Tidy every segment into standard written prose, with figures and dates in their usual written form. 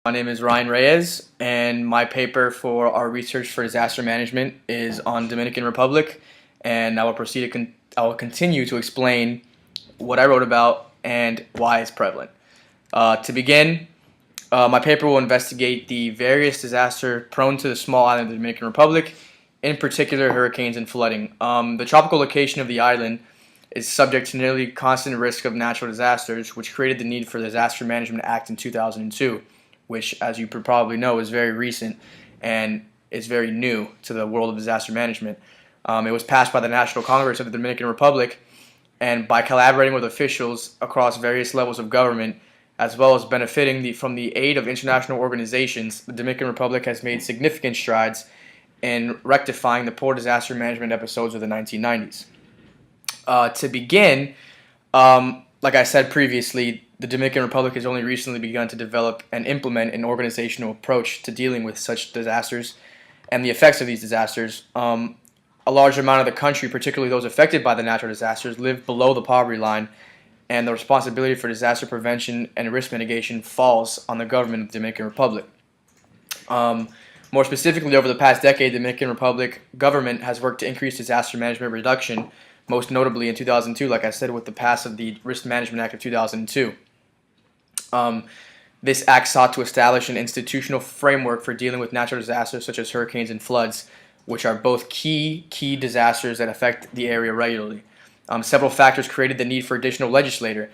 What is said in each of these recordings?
My name is Ryan Reyes, and my paper for our research for disaster management is on Dominican Republic, and I will continue to explain what I wrote about and why it's prevalent. To begin, my paper will investigate the various disasters prone to the small island of the Dominican Republic, in particular hurricanes and flooding. The tropical location of the island is subject to nearly constant risk of natural disasters, which created the need for the Disaster Management Act in 2002, which, as you probably know, is very recent and is very new to the world of disaster management. It was passed by the National Congress of the Dominican Republic, and by collaborating with officials across various levels of government, as well as benefiting from the aid of international organizations, the Dominican Republic has made significant strides in rectifying the poor disaster management episodes of the 1990s. To begin, like I said previously, the Dominican Republic has only recently begun to develop and implement an organizational approach to dealing with such disasters and the effects of these disasters. A large amount of the country, particularly those affected by the natural disasters, live below the poverty line, and the responsibility for disaster prevention and risk mitigation falls on the government of the Dominican Republic. More specifically, over the past decade, the Dominican Republic government has worked to increase disaster management reduction, most notably in 2002, like I said, with the pass of the Risk Management Act of 2002. This act sought to establish an institutional framework for dealing with natural disasters such as hurricanes and floods, which are both key disasters that affect the area regularly. Several factors created the need for additional legislature,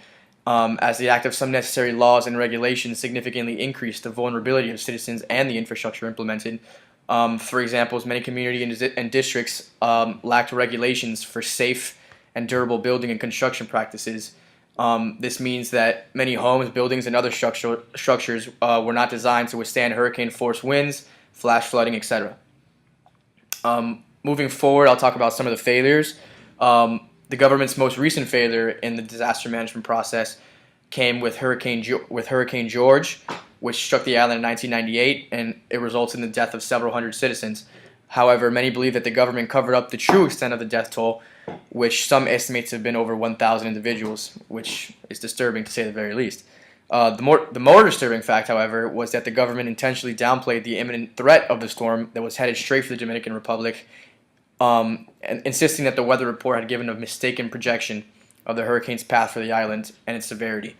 as the act of some necessary laws and regulations significantly increased the vulnerability of citizens and the infrastructure implemented. For example, many communities and districts lacked regulations for safe and durable building and construction practices. This means that many homes, buildings, and other structures were not designed to withstand hurricane-force winds, flash flooding, etc. Moving forward, I'll talk about some of the failures. The government's most recent failure in the disaster management process came with Hurricane George, which struck the island in 1998, and it resulted in the death of several hundred citizens. However, many believe that the government covered up the true extent of the death toll, which some estimate to have been over 1,000 individuals, which is disturbing to say the very least. The more disturbing fact, however, was that the government intentionally downplayed the imminent threat of the storm that was headed straight for the Dominican Republic, and insisting that the weather report had given a mistaken projection of the hurricane's path for the island and its severity.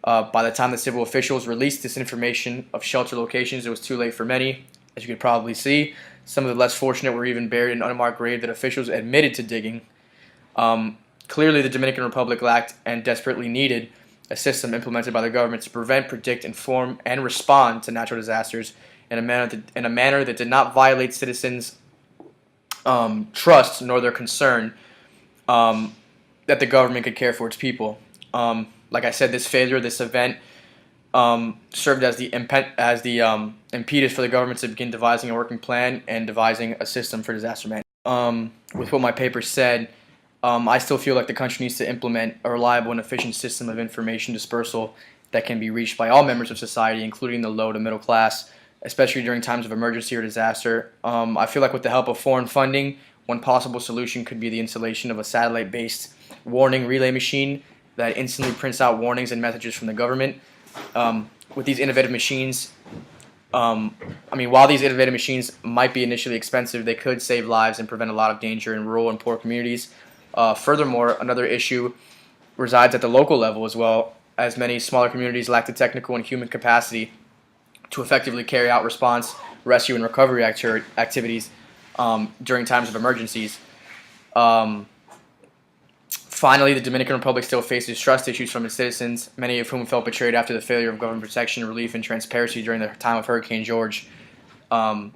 By the time the civil officials released this information of shelter locations, it was too late for many. As you can probably see, some of the less fortunate were even buried in an unmarked grave that officials admitted to digging. Clearly, the Dominican Republic lacked and desperately needed a system implemented by the government to prevent, predict, inform, and respond to natural disasters in a manner that did not violate citizens' trust nor their concern that the government could care for its people. Like I said, this failure, this event, served as the impetus for the government to begin devising a working plan and devising a system for disaster management. With what my paper said, I still feel like the country needs to implement a reliable and efficient system of information dispersal that can be reached by all members of society, including the low to middle class, especially during times of emergency or disaster. I feel like with the help of foreign funding, one possible solution could be the installation of a satellite-based warning relay machine that instantly prints out warnings and messages from the government. With these innovative machines, while these innovative machines might be initially expensive, they could save lives and prevent a lot of danger in rural and poor communities. Furthermore, another issue resides at the local level as well, as many smaller communities lack the technical and human capacity to effectively carry out response, rescue, and recovery activities during times of emergencies. Finally, the Dominican Republic still faces trust issues from its citizens, many of whom felt betrayed after the failure of government protection, relief, and transparency during the time of Hurricane George. Like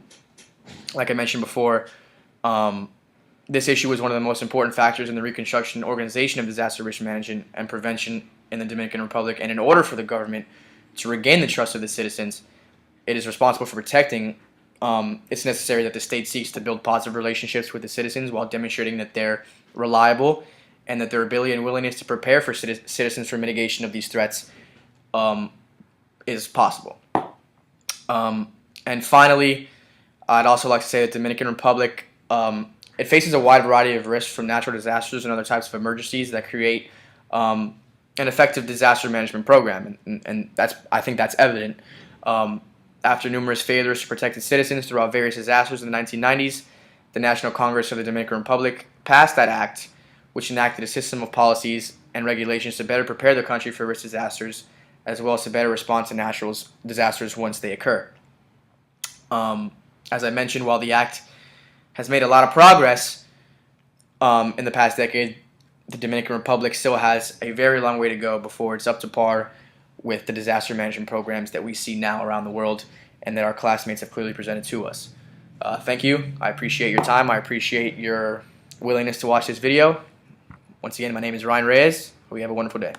I mentioned before, this issue was one of the most important factors in the reconstruction and organization of disaster risk management and prevention in the Dominican Republic. And in order for the government to regain the trust of the citizens it is responsible for protecting, it's necessary that the state seeks to build positive relationships with the citizens while demonstrating that they're reliable and that their ability and willingness to prepare for citizens for mitigation of these threats is possible. And finally, I'd also like to say that the Dominican Republic, it faces a wide variety of risks from natural disasters and other types of emergencies that create an effective disaster management program, and I think that's evident. After numerous failures to protect its citizens throughout various disasters in the 1990s, the National Congress of the Dominican Republic passed that act, which enacted a system of policies and regulations to better prepare the country for risk disasters, as well as to better respond to natural disasters once they occur. As I mentioned, while the act has made a lot of progress in the past decade, the Dominican Republic still has a very long way to go before it's up to par with the disaster management programs that we see now around the world and that our classmates have clearly presented to us. Thank you. I appreciate your time. I appreciate your willingness to watch this video. Once again, my name is Ryan Reyes. Hope you have a wonderful day.